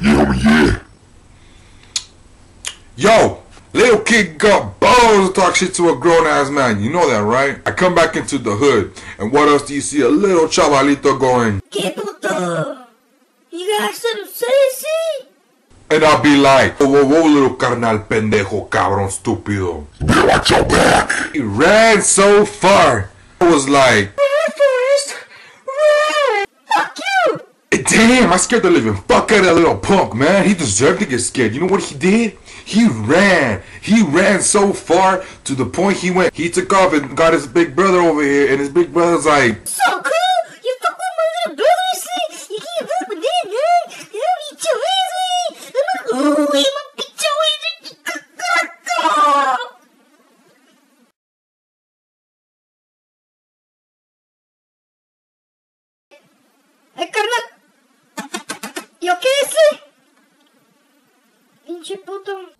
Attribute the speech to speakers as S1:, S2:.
S1: Yeah, yeah.
S2: Yo, little kid got balls to talk shit to a grown ass man. You know that, right? I come back into the hood, and what else do you see? A little chavalito going,
S3: ¿Qué puto? You got something sexy?
S2: and I'll be like, whoa, whoa, whoa, little carnal pendejo, cabrón, stúpido.
S1: Better watch your back.
S2: He ran so far. I was like,
S3: Fuck you!
S2: damn, I scared the living fuck out of that little punk, man. He deserved to get scared. You know what he did? He ran. He ran so far to the point he took off and got his big brother over here, and his big brother's like,
S3: So cool! You fuck with my little brother, you see? You can't fuck with that, man! I'm gonna beat your ass, man! I'm gonna beat your ass! Carnal, ¿yo qué hice? Pinche puto.